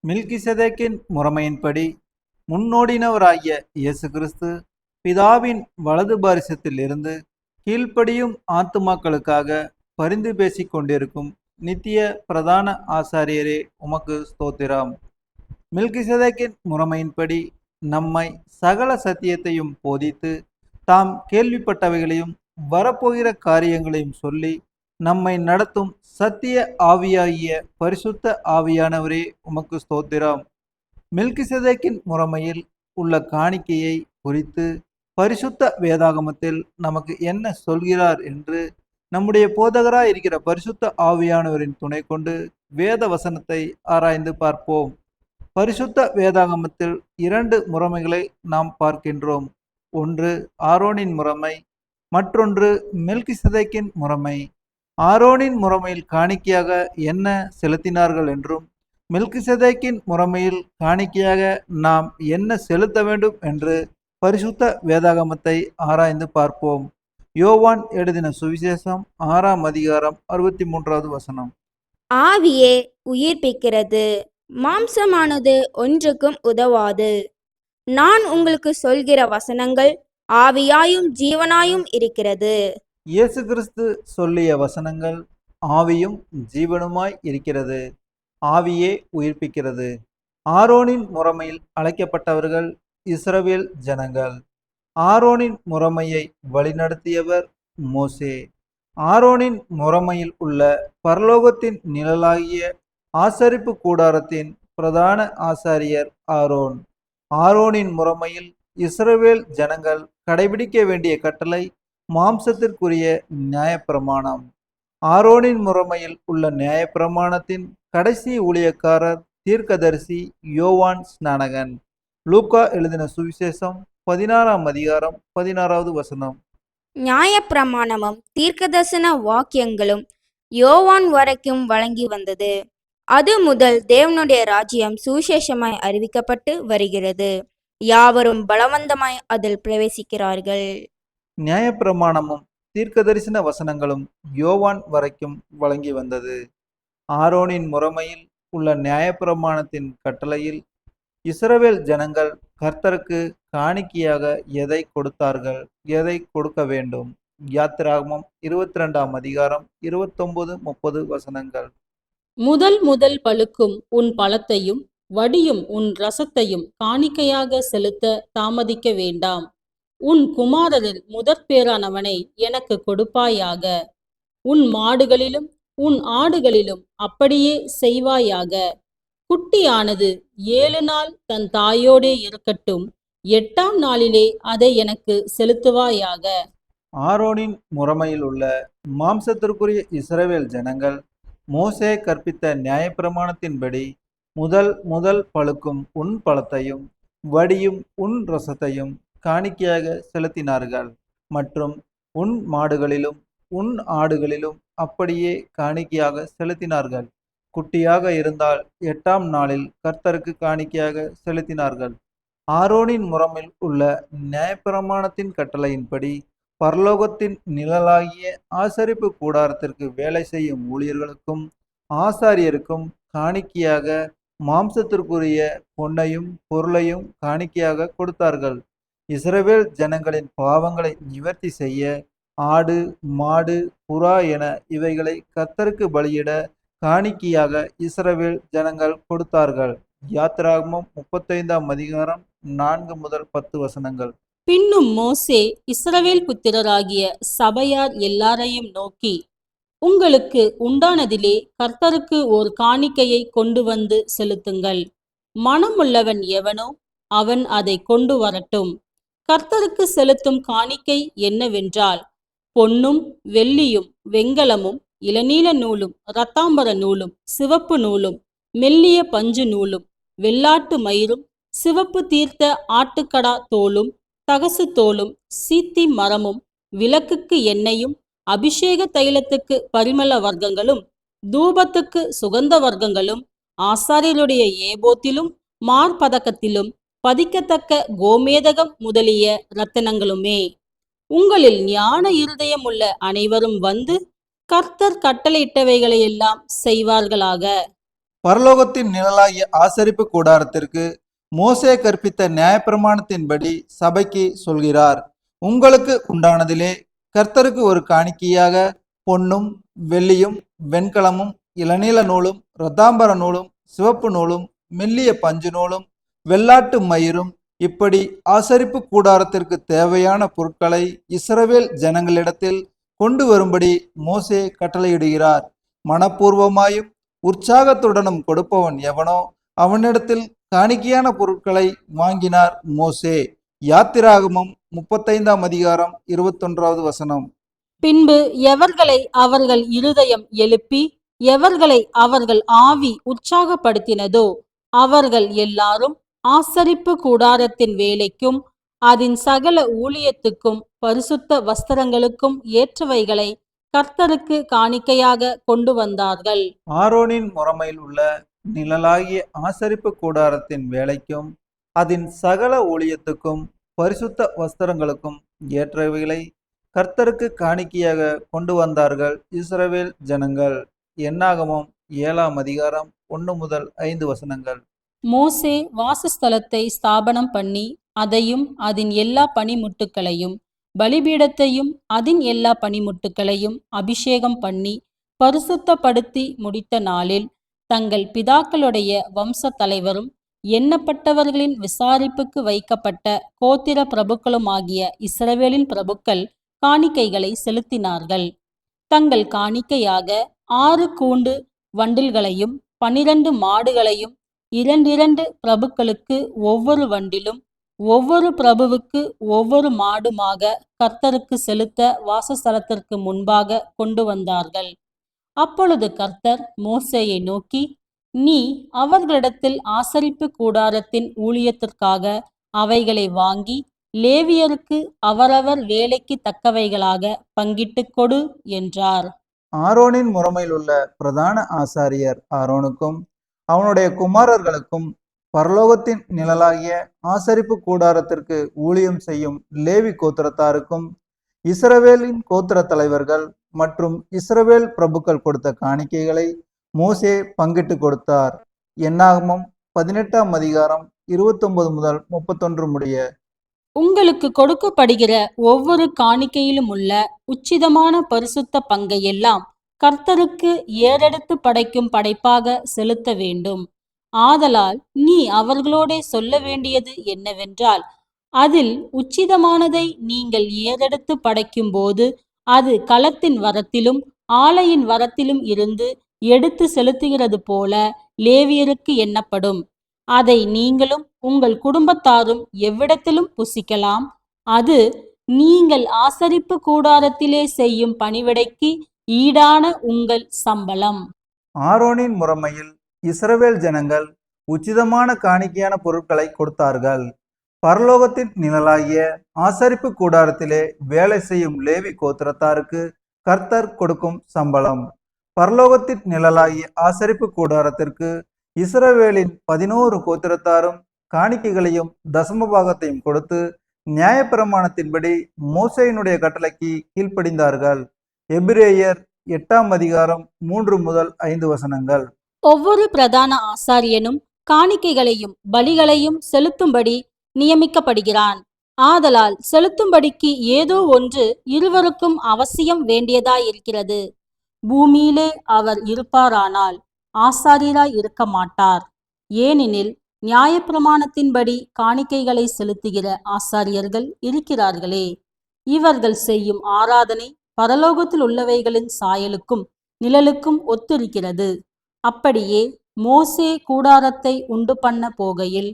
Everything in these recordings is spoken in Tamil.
மில்கிசெதேக்கின் முறைமையின்படி முன்னோடினவராகிய இயேசு கிறிஸ்து பிதாவின் வலது பாரிசத்தில் இருந்து கீழ்ப்படியும் ஆத்துமாக்களுக்காக பரிந்து பேசிக் கொண்டிருக்கும் நித்திய பிரதான ஆசாரியரே உமக்கு ஸ்தோத்திரம். மில்கிசெதேக்கின் முறைமையின்படி நம்மை சகல சத்தியத்தையும் போதித்து தாம் கேள்விப்பட்டவைகளையும் வரப்போகிற காரியங்களையும் சொல்லி நம்மை நடத்தும் சத்திய ஆவியாகிய பரிசுத்த ஆவியானவரே உமக்கு ஸ்தோத்திரம். மில்கிசெதேக்கின் முறைமையில் உள்ள காணிக்கையை குறித்து பரிசுத்த வேதாகமத்தில் நமக்கு என்ன சொல்கிறார் என்று நம்முடைய போதகராய் இருக்கிற பரிசுத்த ஆவியானவரின் துணை கொண்டு வேத வசனத்தை ஆராய்ந்து பார்ப்போம். பரிசுத்த வேதாகமத்தில் 2 முறைமைகளை நாம் பார்க்கின்றோம். ஒன்று ஆரோனின் முறைமை, மற்றொன்று மெல்கிசெதேக்கின் முறைமை. ஆரோனின் முறைமையில் காணிக்கையாக என்ன செலுத்தினார்கள் என்றும் மெல்கிசெதேக்கின் முறைமையில் காணிக்கையாக நாம் என்ன செலுத்த வேண்டும் என்று பரிசுத்த வேதாகமத்தை ஆராய்ந்து பார்ப்போம். யோவான் எழுதின சுவிசேஷம் 6ஆம் அதிகாரம் 63வது வசனம். ஆவியே உயிர்ப்பிக்கிறது, மாம்சமானது ஒன்றுக்கும் உதவாது. நான் உங்களுக்கு சொல்கிற வசனங்கள் ஆவியாயும் ஜீவனாயும் இருக்கிறது. இயேசு கிறிஸ்து சொல்லிய வசனங்கள் ஆவியும் ஜீவனுமாய் இருக்கிறது. ஆவியே உயிர்ப்பிக்கிறது. ஆரோனின் முறைமையில் அழைக்கப்பட்டவர்கள் இஸ்ரவேல் ஜனங்கள். ஆரோனின் முறைமையை வழிநடத்தியவர் மோசே. ஆரோனின் முறைமையில் உள்ள பரலோகத்தின் நிழலாகிய ஆசரிப்பு கூடாரத்தின் பிரதான ஆசாரியர் ஆரோன். ஆரோனின் முறைமையில் இஸ்ரவேல் ஜனங்கள் கடைபிடிக்க வேண்டிய கட்டளை மாம்சத்திற்குரிய நியாயப்பிரமாணம். ஆரோனின் முறைமையில் உள்ள நியாயப்பிரமாணத்தின் கடைசி ஊழியக்காரர் தீர்க்கதரிசி யோவான் ஸ்நானகன். லூக்கா எழுதின சுவிசேஷம் 16ஆம் அதிகாரம் 16வது வசனம். நியாயப்பிரமாணமும் தீர்க்கதரிசன வாக்கியங்களும் யோவான் வரைக்கும் வழங்கி வந்தது. அது முதல் தேவனுடைய ராஜ்யம் சுவிசேஷமாய் அறிவிக்கப்பட்டு வருகிறது. யாவரும் பலவந்தமாய் அதில் பிரவேசிக்கிறார்கள். நியாயப்பிரமாணமும் தீர்க்கதரிசன வசனங்களும் யோவான் வரைக்கும் வழங்கி வந்தது. ஆரோனின் முறைமையில் உள்ள நியாயப்பிரமாணத்தின் கட்டளையில் இஸ்ரவேல் ஜனங்கள் கர்த்தருக்கு காணிக்கையாக எதை கொடுத்தார்கள், எதை கொடுக்க வேண்டும். யாத்திராகமம் 22ஆம் அதிகாரம் 29-30 வசனங்கள். முதல் பழுக்கும் உன் பழத்தையும் வடியும் உன் ரசத்தையும் காணிக்கையாக செலுத்த தாமதிக்க வேண்டாம். உன் குமாரரில் முதற்பேரானவனை எனக்கு கொடுப்பாயாக. உன் மாடுகளிலும் உன் ஆடுகளிலும் அப்படியே செய்வாயாக. குட்டியானது 7 நாள் தன் தாயோடே இருக்கட்டும். 8ஆம் நாளிலே அதை எனக்கு செலுத்துவாயாக. ஆரோனின் முறைமையில் உள்ள மாம்சத்திற்குரிய இஸ்ரவேல் ஜனங்கள் மோசே கற்பித்த நியாயப்பிரமாணத்தின்படி முதல் பழுக்கும் உன் பழத்தையும் வடியும் உன் ரசத்தையும் காணிக்கையாக செலுத்தினார்கள். மற்றும் உன் மாடுகளிலும் உன் ஆடுகளிலும் அப்படியே காணிக்கையாக செலுத்தினார்கள். குட்டியாக இருந்தால் 8ஆம் நாளில் கர்த்தருக்கு காணிக்கையாக செலுத்தினார்கள். ஆரோனின் முறைமையில் உள்ள நியாயப்பிரமாணத்தின் கட்டளையின்படி பரலோகத்தின் நிழலாகிய ஆசரிப்பு கூடாரத்திற்கு வேலை செய்யும் ஊழியர்களுக்கும் ஆசாரியருக்கும் காணிக்கையாக மாம்சத்திற்குரிய பொன்னையும் பொருளையும் காணிக்கையாக கொடுத்தார்கள். இஸ்ரவேல் ஜனங்களின் பாவங்களை நிவர்த்தி செய்ய ஆடு, மாடு, புறா என இவைகளை கர்த்தருக்கு பலியிட காணிக்கையாக இஸ்ரவேல் ஜனங்கள் கொடுத்தார்கள். யாத்திராகமம் 35ஆம் அதிகாரம் 4-10 வசனங்கள். பின்னும் மோசே இஸ்ரவேல் புத்திரராகிய சபையார் எல்லாரையும் நோக்கி, உங்களுக்கு உண்டானதிலே கர்த்தருக்கு ஓர் காணிக்கையை கொண்டு வந்து செலுத்துங்கள். மனமுள்ளவன் எவனோ அவன் அதை கொண்டு வரட்டும். கர்த்தருக்கு செலுத்தும் காணிக்கை என்னவென்றால், பொன்னும் வெள்ளியும் வெண்கலமும் இளநீல நூலும் இரத்தாம்பர நூலும் சிவப்பு நூலும் மெல்லிய பஞ்சு நூலும் வெள்ளாட்டு மயிரும் சிவப்பு தீர்த்த ஆட்டுக்கடா தோலும் தகசு தோலும் சீத்தி மரமும் விளக்குக்கு எண்ணெயும் அபிஷேக தைலத்துக்கு பரிமள வர்க்கங்களும் தூபத்துக்கு சுகந்த வர்க்கங்களும் ஆசாரியருடைய ஏபோத்திலும் மார்பதக்கத்திலும் பதிக்கத்தக்க கோமேதகம் முதலிய இரத்தினங்களுமே. உங்களில் ஞான இருதயம் உள்ள அனைவரும் வந்து கர்த்தர் கட்டளையிட்டவைகளையெல்லாம் செய்வார்களாக. பரலோகத்தின் நிழலாகிய ஆசரிப்பு கூடாரத்திற்கு மோசே கற்பித்த நியாயப்பிரமாணத்தின்படி சபைக்கு சொல்கிறார், உங்களுக்கு உண்டானதிலே கர்த்தருக்கு ஒரு காணிக்கையாக பொன்னும் வெள்ளியும் வெண்கலமும் இளநீல நூலும் இரத்தாம்பர நூலும் சிவப்பு நூலும் மெல்லிய பஞ்சு நூலும் வெள்ளாட்டு மயிரும் இப்படி ஆசரிப்பு கூடாரத்திற்கு தேவையான பொருட்களை இஸ்ரவேல் ஜனங்களிடத்தில் கொண்டு வரும்படி மோசே கட்டளையிடுகிறார். மனப்பூர்வமாயும் உற்சாகத்துடனும் கொடுப்பவன் எவனோ அவனிடத்தில் காணிக்கையான பொருட்களை வாங்கினார் மோசே. யாத்திராகமம் 35 பின்பு எவர்களை அவர்கள் இருதயம் எழுப்பி எவர்களை அவர்கள் ஆவி உற்சாகப்படுத்தினதோ அவர்கள் எல்லாரும் ஆசரிப்பு கூடாரத்தின் வேலைக்கும் அதன் சகல ஊழியத்துக்கும் பரிசுத்த வஸ்திரங்களுக்கும் ஏற்றவைகளை கர்த்தருக்கு காணிக்கையாக கொண்டு வந்தார்கள். ஆரோனின் முறைமையில் உள்ள நிழலாகிய ஆசரிப்பு கூடாரத்தின் வேலைக்கும் அதன் சகல ஊழியத்துக்கும் பரிசுத்த வஸ்திரங்களுக்கும் ஏற்றவைகளை கர்த்தருக்கு காணிக்கையாக கொண்டு வந்தார்கள் இஸ்ரவேல் ஜனங்கள். என்னாகமம் 7 1-5. மோசே வாசஸ்தலத்தை ஸ்தாபனம் பண்ணி அதையும் அதன் எல்லா பணிமுட்டுக்களையும் பலிபீடத்தையும் அதன் எல்லா பணிமுட்டுக்களையும் அபிஷேகம் பண்ணி பரிசுத்தப்படுத்தி முடித்த நாளில் தங்கள் பிதாக்களுடைய வம்ச தலைவரும் எண்ணப்பட்டவர்களின் விசாரிப்புக்கு வைக்கப்பட்ட கோத்திர பிரபுக்களுமாகிய இஸ்ரவேலின் பிரபுக்கள் காணிக்கைகளை செலுத்தினார்கள். தங்கள் காணிக்கையாக 6 கூண்டு வண்டில்களையும் 12 மாடுகளையும் 2 பிரபுக்களுக்கு ஒவ்வொரு வண்டிலும் ஒவ்வொரு பிரபுவுக்கு ஒவ்வொரு மாடுமாக கர்த்தருக்கு செலுத்த வாசஸ்தலத்திற்கு முன்பாக கொண்டு வந்தார்கள். அப்பொழுது கர்த்தர் மோசேயை நோக்கி, நீ அவர்களிடத்தில் ஆசரிப்பு கூடாரத்தின் ஊழியத்திற்காக அவைகளை வாங்கி லேவியருக்கு அவரவர் வேலைக்கு தக்கவைகளாக பங்கிட்டு கொடு என்றார். ஆரோனின் முறைமையில் உள்ள பிரதான ஆசாரியர் ஆரோனுக்கும் அவனுடைய குமாரர்களுக்கும் பரலோகத்தின் நிழலாகிய ஆசரிப்பு கூடாரத்திற்கு ஊழியம் செய்யும் லேவி கோத்திரத்தாருக்கும் இஸ்ரவேலின் கோத்திர தலைவர்கள் மற்றும் இஸ்ரவேல் பிரபுக்கள் கொடுத்த காணிக்கைகளை மோசே பங்கிட்டு கொடுத்தார். என்னாகமம் 18 உங்களுக்கு கொடுக்கப்படுகிற ஒவ்வொரு காணிக்கையிலும் உள்ள உச்சிதமான பரிசுத்த பங்கையெல்லாம் கர்த்தருக்கு ஏறெடுத்து படைக்கும் படைப்பாக செலுத்த வேண்டும். ஆதலால் நீ அவர்களோடே சொல்ல வேண்டியது என்னவென்றால், அதில் உச்சிதமானதை நீங்கள் ஏறெடுத்து படைக்கும் போது அது களத்தின் வரத்திலும் ஆலையின் வரத்திலும் இருந்து எடுத்து செலுத்துகிறது போல லேவியருக்கு எண்ணப்படும். அதை நீங்களும் உங்கள் குடும்பத்தாரும் எவ்விடத்திலும் புசிக்கலாம். அது நீங்கள் ஆசரிப்பு கூடாரத்திலே செய்யும் பணிவிடைக்கு ஈடான உங்கள் சம்பளம். ஆரோனின் முறைமையில் இஸ்ரவேல் ஜனங்கள் உச்சிதமான காணிக்கையான பொருட்களை கொடுத்தார்கள். பரலோகத்தின் நிழலாகிய ஆசரிப்பு கூடாரத்திலே வேலை செய்யும் லேவி கோத்திரத்தாருக்கு கர்த்தர் கொடுக்கும் சம்பளம். பரலோகத்தின் நிழலாகிய ஆசரிப்பு கூடாரத்திற்கு இஸ்ரவேலின் 11 கோத்திரத்தாரும் காணிக்கைகளையும் தசமபாகத்தையும் கொடுத்து நியாயப்பிரமாணத்தின்படி மோசேயினுடைய கட்டளைக்கு கீழ்ப்படிந்தார்கள். எபிரேயர் 8 3-5. ஒவ்வொரு பிரதான ஆசாரியனும் காணிக்கைகளையும் பலிகளையும் செலுத்தும்படி நியமிக்கப்படுகிறான். ஆதலால் செலுத்தும்படிக்கு ஏதோ ஒன்று இருவருக்கும் அவசியம் வேண்டியதாயிருக்கிறது. பூமியிலே அவர் இருப்பாரானால் ஆசாரியராய் இருக்க மாட்டார். ஏனெனில் நியாயப்பிரமாணத்தின்படி காணிக்கைகளை செலுத்துகிற ஆசாரியர்கள் இருக்கிறார்களே. இவர்கள் செய்யும் ஆராதனை பரலோகத்தில் உள்ளவைகளின் சாயலுக்கும் நிழலுக்கும் ஒத்திருக்கிறது. அப்படியே மோசே கூடாரத்தை உண்டு பண்ண போகையில்,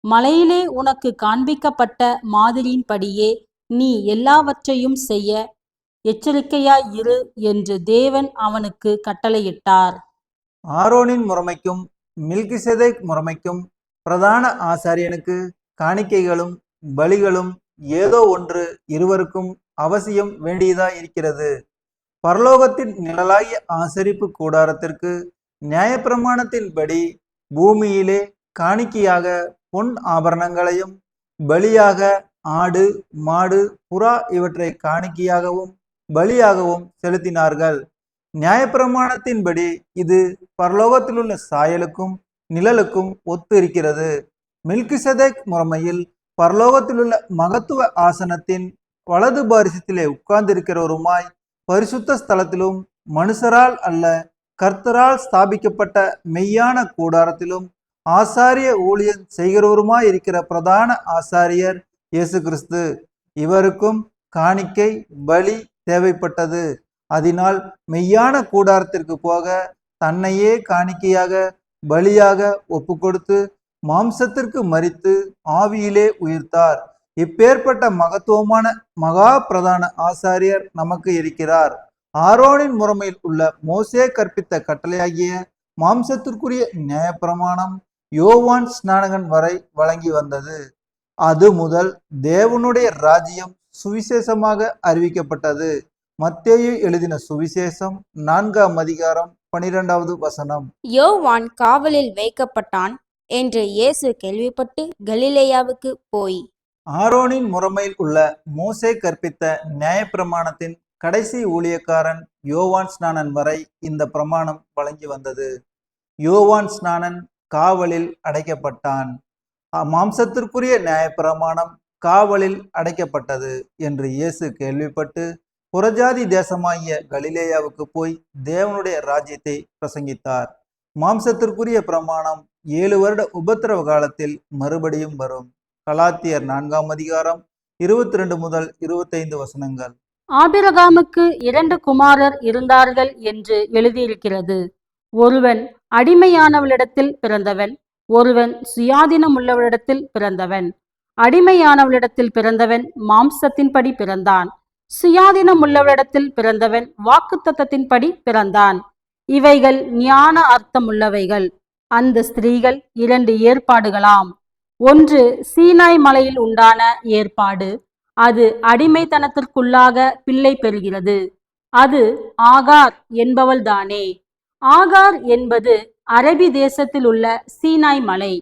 மலையிலே உனக்கு காண்பிக்கப்பட்ட மாதிரியின்படியே நீ எல்லாவற்றையும் செய்ய எச்சரிக்கையாய் இரு என்று தேவன் அவனுக்கு கட்டளையிட்டார். ஆரோனின் முறைமைக்கும் மில்கிசேதேக் முறைமைக்கும் பிரதான ஆசாரியனுக்கு காணிக்கைகளும் பலிகளும் ஏதோ ஒன்று இருவருக்கும் அவசியம் வேண்டியதாய் இருக்கிறது. பரலோகத்தின் நிழலாகிய ஆசரிப்பு கூடாரத்திற்கு நியாயப்பிரமாணத்தின்படி பூமியிலே காணிக்கையாக பொன் ஆபரணங்களையும் பலியாக ஆடு மாடு புறா இவற்றை காணிக்கையாகவும் பலியாகவும் செலுத்தினார்கள். நியாயப்பிரமாணத்தின்படி இது பரலோகத்திலுள்ள சாயலுக்கும் நிழலுக்கும் ஒத்து இருக்கிறது. மில்கிசதேக் முறைமையில் பரலோகத்திலுள்ள மகத்துவ ஆசனத்தின் வலது பாரிசத்திலே உட்கார்ந்திருக்கிறவருமாய் பரிசுத்த ஸ்தலத்திலும் மனுஷரால் அல்ல கர்த்தரால் ஸ்தாபிக்கப்பட்ட மெய்யான கூடாரத்திலும் ஆசாரிய ஊழியம் செய்கிறவருமாய் இருக்கிற பிரதான ஆசாரியர் இயேசு கிறிஸ்து. இவருக்கும் காணிக்கை பலி தேவைப்பட்டது. அதனால் மெய்யான கூடாரத்திற்கு போக தன்னையே காணிக்கையாக பலியாக ஒப்பு கொடுத்து மாம்சத்திற்கு மரித்து ஆவியிலே உயிர்த்தார். இப்பேற்பட்ட மகத்துவமான மகா பிரதான ஆசாரியர் நமக்கு இருக்கிறார். ஆரோனின் முறைமையில் உள்ள மோசே கற்பித்த கட்டளையாகிய மாம்சத்திற்குரிய நியாயப்பிரமாணம் யோவான் ஸ்நானகன் வரை வழங்கி வந்தது. அது முதல் தேவனுடைய ராஜ்யம் சுவிசேஷமாக அறிவிக்கப்பட்டது. மத்தேயு எழுதின சுவிசேஷம் 4ஆம் அதிகாரம் 12வது வசனம். யோவான் காவலில் வைக்கப்பட்டான் என்று இயேசு கேள்விப்பட்டு கலிலேயாவுக்கு போய் ஆரோனின் முறைமையில் உள்ள மோசே கற்பித்த நியாயப்பிரமாணத்தின் கடைசி ஊழியக்காரன் யோவான் ஸ்நானன் வரை இந்த பிரமாணம் வழங்கி வந்தது. யோவான் ஸ்நானன் காவலில் அடைக்கப்பட்டான். மாம்சத்திற்குரிய நியாயப்பிரமாணம் காவலில் அடைக்கப்பட்டது என்று இயேசு கேள்விப்பட்டு புறஜாதி தேசமாகிய கலிலேயாவுக்கு போய் தேவனுடைய ராஜ்யத்தை பிரசங்கித்தார். மாம்சத்திற்குரிய பிரமாணம் 7 வருட உபத்திரவ காலத்தில் மறுபடியும் வரும். கலாத்தியர் 4ஆம் அதிகாரம் 22 முதல் 25 வசனங்கள். ஆபிரகாமுக்கு 2 குமாரர் இருந்தார்கள் என்று எழுதியிருக்கிறது. ஒருவன் அடிமையானவளிடத்தில் பிறந்தவன், ஒருவன் சுயாதீனம் உள்ளவளிடத்தில் பிறந்தவன். அடிமையானவளிடத்தில் பிறந்தவன் மாம்சத்தின்படி பிறந்தான், சுயாதீனம் உள்ளவளிடத்தில் பிறந்தவன் வாக்குத்தத்தத்தின்படி பிறந்தான். இவைகள் ஞான அர்த்தமுள்ளவைகள். அந்த ஸ்திரீகள் 2 ஏற்பாடுகளாம். ஒன்று சீனாய் மலையில் உண்டான ஏற்பாடு. அது அடிமைத்தனத்திற்குள்ளாக பிள்ளை பெறுகிறது. அது ஆகார் என்பவள்தானே. ஆகார் என்பது அரபி தேசத்தில் உள்ள சீனாய் மலை.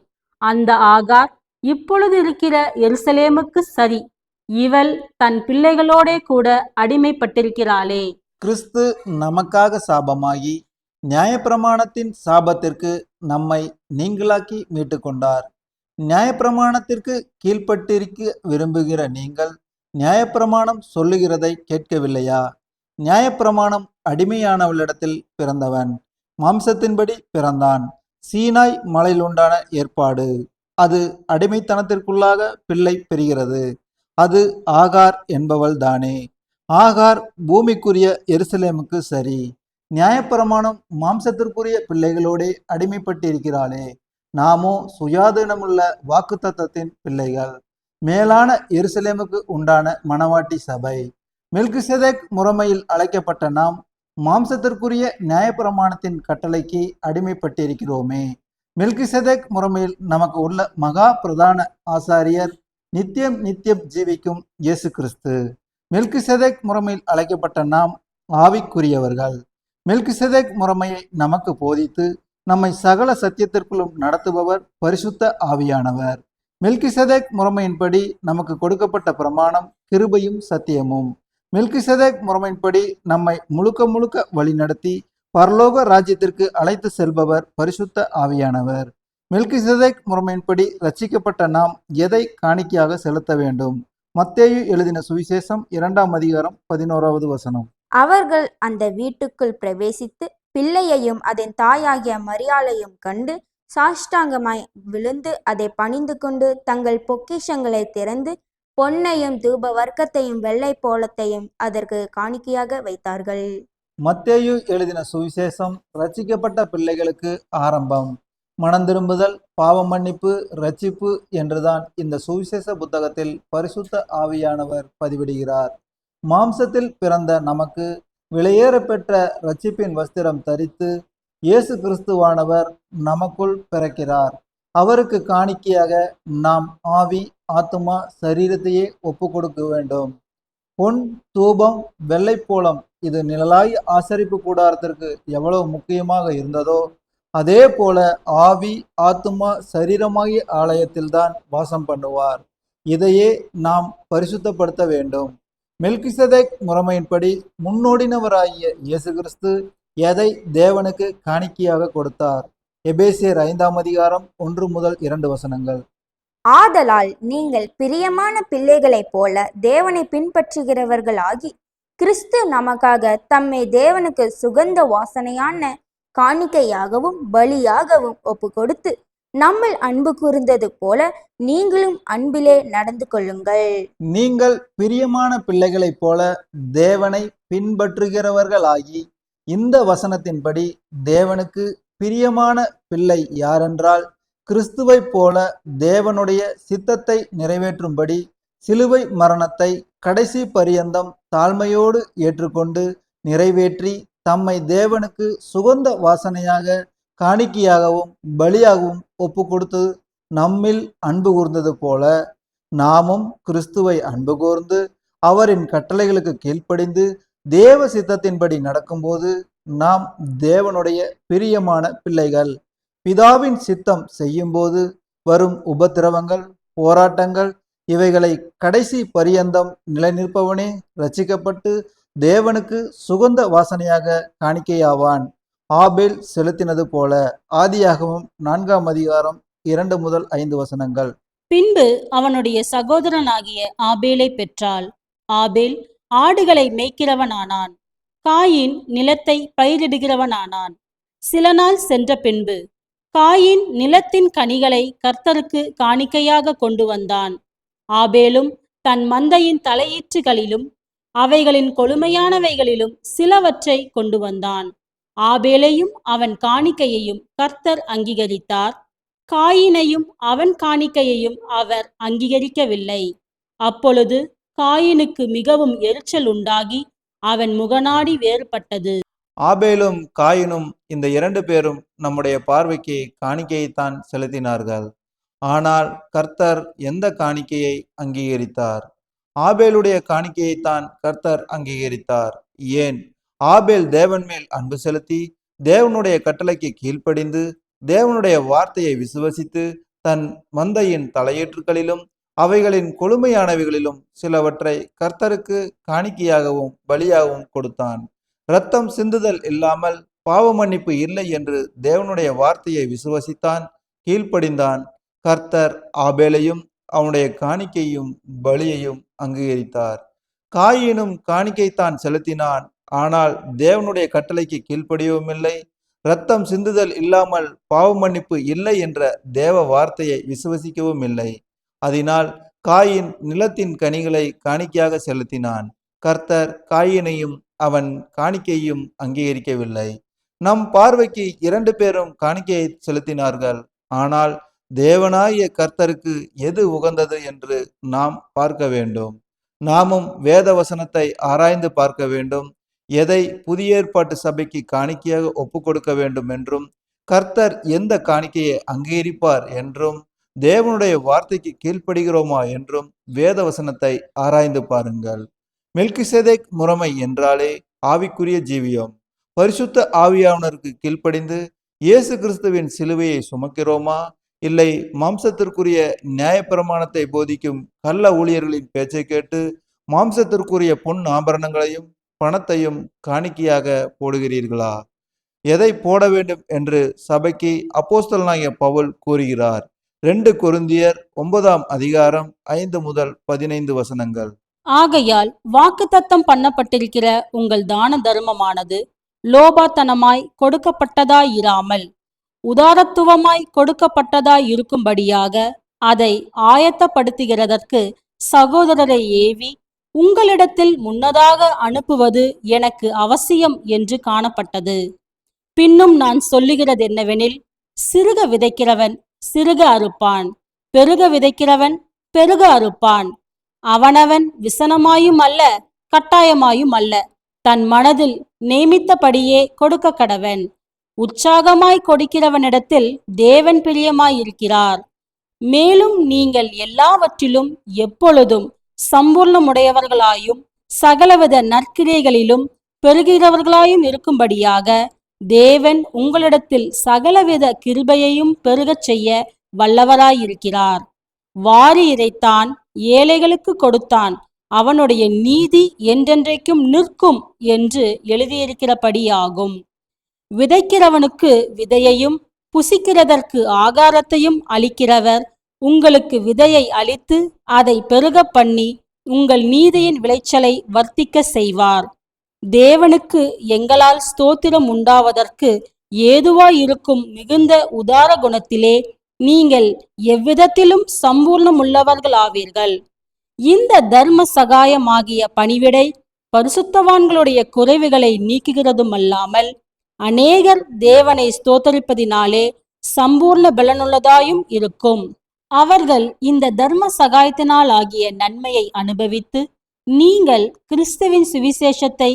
அந்த ஆகார் இப்பொழுது இருக்கிற எருசலேமுக்கு சரி. இவள் தன் பிள்ளைகளோடே கூட அடிமைப்பட்டிருக்கிறாளே. கிறிஸ்து நமக்காக சாபமாகி நியாயப்பிரமாணத்தின் சாபத்திற்கு நம்மை நீங்களாக்கி மீட்டு கொண்டார். நியாயப்பிரமாணத்திற்கு கீழ்ப்பட்டிருக்க விரும்புகிற நீங்கள் நியாயப்பிரமாணம் சொல்லுகிறதை கேட்கவில்லையா? நியாயப்பிரமாணம் அடிமையானவளிடத்தில் பிறந்தவன், மாம்சத்தின்படி பிறந்தான். சீனாய் மலையில் உண்டான ஏற்பாடு. அது அடிமைத்தனத்திற்குள்ளாக பிள்ளை பெறுகிறது. அது ஆகார் என்பவள் தானே. ஆகார் பூமிக்குரிய எருசலேமுக்கு சரி. நியாயப்பிரமாணம் மாம்சத்திற்குரிய பிள்ளைகளோடே அடிமைப்பட்டிருக்கிறாளே. நாமோ சுயாதீனமுள்ள வாக்குத்தத்தத்தின் பிள்ளைகள், மேலான எருசலேமுக்கு உண்டான மணவாட்டி சபை. மெல்கிசேதேக் முறைமையில் அழைக்கப்பட்ட நாம் மாம்சத்திற்குரிய நியாயப்பிரமாணத்தின் கட்டளைக்கு அடிமைப்பட்டிருக்கிறோமே. மெல்கிசேதேக் முறைமையில் நமக்கு உள்ள மகா பிரதான ஆசாரியர் நித்தியம் ஜீவிக்கும் இயேசு கிறிஸ்து. மெல்கிசேதேக் முறைமையில் அழைக்கப்பட்ட நாம் ஆவிக்குரியவர்கள். மெல்கிசேதேக் முறைமையை நமக்கு போதித்து நம்மை சகல சத்தியத்திற்குள்ளும் நடத்துபவர் பரிசுத்த ஆவியானவர். மெல்கிசேதேக் முறைமையின்படி நமக்கு கொடுக்கப்பட்ட பிரமாணம் கிருபையும் சத்தியமும். மெல்கிசேதேக் முறைமையின்படி நம்மை முழுக்க வழிநடத்தி பரலோக ராஜ்யத்திற்கு அழைத்து செல்பவர் பரிசுத்த ஆவியானவர். மெல்கிசேதேக் முறைமையின்படி ரட்சிக்கப்பட்ட நாம் எதை காணிக்கையாக செலுத்த வேண்டும்? மத்தேயு எழுதின சுவிசேஷம் 2ஆம் அதிகாரம் 11வது வசனம். அவர்கள் அந்த வீட்டுக்குள் பிரவேசித்து பிள்ளையையும் அதன் தாயாகிய மரியாளையும் கண்டு சாஷ்டாங்கமாய் விழுந்து அதை பணிந்து கொண்டு தங்கள் பொக்கிஷங்களை திறந்து பொன்னையும் தூப வர்க்கத்தையும் வெள்ளை போலத்தையும் அதற்கு காணிக்கையாக வைத்தார்கள். மத்தேயு எழுதின சுவிசேஷம் ரட்சிக்கப்பட்ட பிள்ளைகளுக்கு ஆரம்பம். மனந்திரும்புதல், பாவ மன்னிப்பு, ரட்சிப்பு என்றுதான் இந்த சுவிசேஷ புத்தகத்தில் பரிசுத்த ஆவியானவர் பதிவிடுகிறார். மாம்சத்தில் பிறந்த நமக்கு விலையேற பெற்ற ரட்சிப்பின் வஸ்திரம் தரித்து இயேசு கிறிஸ்துவானவர் நமக்குள் பிறக்கிறார். அவருக்கு காணிக்கையாக நாம் ஆவி, ஆத்துமா, சரீரத்தையே ஒப்பு கொடுக்க வேண்டும். பொன், தூபம், வெள்ளைப்போளம் இது நிழலாய் ஆசரிப்பு கூடாரத்திற்கு எவ்வளவு முக்கியமாக இருந்ததோ அதே போல ஆவி, ஆத்துமா, சரீரமாகிய ஆலயத்தில்தான் வாசம் பண்ணுவார். இதையே நாம் பரிசுத்தப்படுத்த வேண்டும். மெல்கிசேதேக் முறைமையின்படி முன்னோடினவராகிய இயேசு கிறிஸ்து எதை தேவனுக்கு காணிக்கையாக கொடுத்தார்? எபேசியர் 5ஆம் அதிகாரம் 1 முதல் 2 வசனங்கள். ஆதலால் நீங்கள் பிரியமான பிள்ளைகளைப் போல தேவனை பின்பற்றுகிறவர்களாகி, கிறிஸ்து நமக்காக தம்மை தேவனுக்கு சுகந்த வாசனையான காணிக்கையாகவும் பலியாகவும் ஒப்பு கொடுத்து நம்மில் அன்பு கூர்ந்தது போல நீங்களும் அன்பிலே நடந்து கொள்ளுங்கள். நீங்கள் பிரியமான பிள்ளைகளைப் போல தேவனை பின்பற்றுகிறவர்களாகி. இந்த வசனத்தின்படி தேவனுக்கு பிரியமான பிள்ளை யாரென்றால், கிறிஸ்துவைப் போல தேவனுடைய சித்தத்தை நிறைவேற்றும்படி சிலுவை மரணத்தை கடைசி பரியந்தம் தாழ்மையோடு ஏற்றுக்கொண்டு நிறைவேற்றி தம்மை தேவனுக்கு சுகந்த வாசனையாக காணிக்கையாகவும் பலியாகவும் ஒப்பு கொடுத்து நம்மில் அன்பு கூர்ந்தது போல நாமும் கிறிஸ்துவை அன்பு கூர்ந்து அவரின் கட்டளைகளுக்கு கீழ்ப்படிந்து தேவ சித்தத்தின்படி நடக்கும்போது நாம் தேவனுடைய பிரியமான பிள்ளைகள். பிதாவின் சித்தம் செய்யும்போது வரும் உபத்திரவங்கள், போராட்டங்கள் இவைகளை கடைசி பரியந்தம் நிலைநிற்பவனே ரட்சிக்கப்பட்டு தேவனுக்கு சுகந்த வாசனையாக காணிக்கையாவான். ஆபேல் செலுத்தினது போல. ஆதியாகமம் 4ஆம் அதிகாரம் 2 முதல் 5 வசனங்கள். பின்பு அவனுடைய சகோதரனாகிய ஆபேலை பெற்றாள். ஆபேல் ஆடுகளை மேய்க்கிறவனானான். காயின் நிலத்தை பயிரிடுகிறவனானான். சில நாள் சென்ற பின்பு காயின் நிலத்தின் கனிகளை கர்த்தருக்கு காணிக்கையாக கொண்டு வந்தான். ஆபேலும் தன் மந்தையின் தலையீற்றுகளிலும் அவைகளின் கொழுமையானவைகளிலும் சிலவற்றை கொண்டு வந்தான். ஆபேலையும் அவன் காணிக்கையையும் கர்த்தர் அங்கீகரித்தார். காயினையும் அவன் காணிக்கையையும் அவர் அங்கீகரிக்கவில்லை. அப்பொழுது காயினுக்கு மிகவும் எரிச்சல் உண்டாகி அவன் முகநாடி வேறுபட்டது. ஆபேலும் காயினும் இந்த 2 பேரும் நம்முடைய பார்வைக்கு காணிக்கையைத்தான் செலுத்தினார்கள். ஆனால் கர்த்தர் எந்த காணிக்கையை அங்கீகரித்தார்? ஆபேலுடைய காணிக்கையைத்தான் கர்த்தர் அங்கீகரித்தார். ஏன்? ஆபேல் தேவன் மேல் அன்பு செலுத்தி தேவனுடைய கட்டளைக்கு கீழ்ப்படிந்து தேவனுடைய வார்த்தையை விசுவசித்து தன் மந்தையின் தலையீற்றுகளிலும் அவைகளின் கொழுமையானவைகளிலும் சிலவற்றை கர்த்தருக்கு காணிக்கையாகவும் பலியாகவும் கொடுத்தான். இரத்தம் சிந்துதல் இல்லாமல் பாவ மன்னிப்பு இல்லை என்று தேவனுடைய வார்த்தையை விசுவசித்தான், கீழ்ப்படிந்தான். கர்த்தர் ஆபேலையும் அவனுடைய காணிக்கையும் பலியையும் அங்கீகரித்தார். காயினும் காணிக்கைத்தான் செலுத்தினான். ஆனால் தேவனுடைய கட்டளைக்கு கீழ்ப்படியவும் இல்லை, இரத்தம் சிந்துதல் இல்லாமல் பாவ மன்னிப்பு இல்லை என்ற தேவ வார்த்தையை விசுவசிக்கவும் இல்லை. அதனால் காயின் நிலத்தின் கனிகளை காணிக்கையாக செலுத்தினான். கர்த்தர் காயினையும் அவன் காணிக்கையும் அங்கீகரிக்கவில்லை. நம் பார்வைக்கு 2 பேரும் காணிக்கையை செலுத்தினார்கள். ஆனால் தேவனாகிய கர்த்தருக்கு எது உகந்தது என்று நாம் பார்க்க வேண்டும். நாமும் வேத வசனத்தை ஆராய்ந்து பார்க்க வேண்டும். எதை புதிய ஏற்பாட்டு சபைக்கு காணிக்கையாக ஒப்பு கொடுக்க வேண்டும் என்றும், கர்த்தர் எந்த காணிக்கையை அங்கீகரிப்பார் என்றும், தேவனுடைய வார்த்தைக்கு கீழ்ப்படுகிறோமா என்றும் வேத வசனத்தை ஆராய்ந்து பாருங்கள். மெல்கிசேதேக் முறைமை என்றாலே ஆவிக்குரிய ஜீவியம். பரிசுத்த ஆவியானவருக்கு கீழ்ப்படிந்து இயேசு கிறிஸ்துவின் சிலுவையை சுமக்கிறோமா, இல்லை மாம்சத்திற்குரிய நியாயப்பிரமாணத்தை போதிக்கும் கள்ள ஊழியர்களின் பேச்சை கேட்டு மாம்சத்திற்குரிய பொன் ஆபரணங்களையும் பணத்தையும் காணிக்கையாக போடுகிறீர்களா? எதை போட வேண்டும் என்று சபைக்கு அப்போஸ்தலனாகிய பவுல் கூறுகிறார். 2 கொரிந்தியர் 9ஆம் அதிகாரம் 5 முதல் 15 வசனங்கள். ஆகையால் வாக்குத்தத்தம் பண்ணப்பட்டிருக்கிற உங்கள் தான தர்மமானது லோபாத்தனமாய் கொடுக்கப்பட்டதாயிராமல் உதாரத்துவமாய் கொடுக்கப்பட்டதாய் இருக்கும்படியாக அதை ஆயத்தப்படுத்துகிறதற்கு சகோதரரை ஏவி உங்களிடத்தில் முன்னதாக அனுப்புவது எனக்கு அவசியம் என்று காணப்பட்டது. பின்னும் நான் சொல்லுகிறது என்னவெனில், சிறுக விதைக்கிறவன் சிறுக அறுப்பான், பெருக விதைக்கிறவன் பெருக அறுப்பான். அவனவன் விசனமாயும் அல்ல கட்டாயமாயும் அல்ல, தன் மனதில் நியமித்தபடியே கொடுக்க கடவன். உற்சாகமாய் கொடுக்கிறவனிடத்தில் தேவன் பிரியமாயிருக்கிறார். மேலும் நீங்கள் எல்லாவற்றிலும் எப்பொழுதும் சம்பூர்ணமுடையவர்களாயும் சகலவித நற்கிரைகளிலும் பெருகிறவர்களாயும் இருக்கும்படியாக தேவன் உங்களிடத்தில் சகலவித கிருபையையும் பெருகச் செய்ய வல்லவராயிருக்கிறார். வாரி இறைத்தான், ஏழைகளுக்கு கொடுத்தான், அவனுடைய நீதி என்றென்றைக்கும் நிற்கும் என்று எழுதியிருக்கிறபடியாகும். விதைக்கிறவனுக்கு விதையையும் புசிக்கிறதற்கு ஆகாரத்தையும் அளிக்கிறவர் உங்களுக்கு விதையை அளித்து அதை பெருகப் பண்ணி உங்கள் நீதியின் விளைச்சலை வர்த்திக்க செய்வார். தேவனுக்கு எங்களால் ஸ்தோத்திரம் உண்டாவதற்கு ஏதுவாயிருக்கும் மிகுந்த உதார குணத்திலே நீங்கள் எவ்விதத்திலும் சம்பூர்ணமுள்ளவர்களாவீர்கள். இந்த தர்ம சகாயமாகிய பணிவிடை பரிசுத்தவான்களுடைய குறைவுகளை நீக்குகிறதுமல்லாமல் அநேகர் தேவனை ஸ்தோத்தரிப்பதினாலே சம்பூர்ண பலனுள்ளதாயும் இருக்கும். அவர்கள் இந்த தர்ம சகாயத்தினால் ஆகிய நன்மையை அனுபவித்து நீங்கள் கிறிஸ்துவின் சுவிசேஷத்தை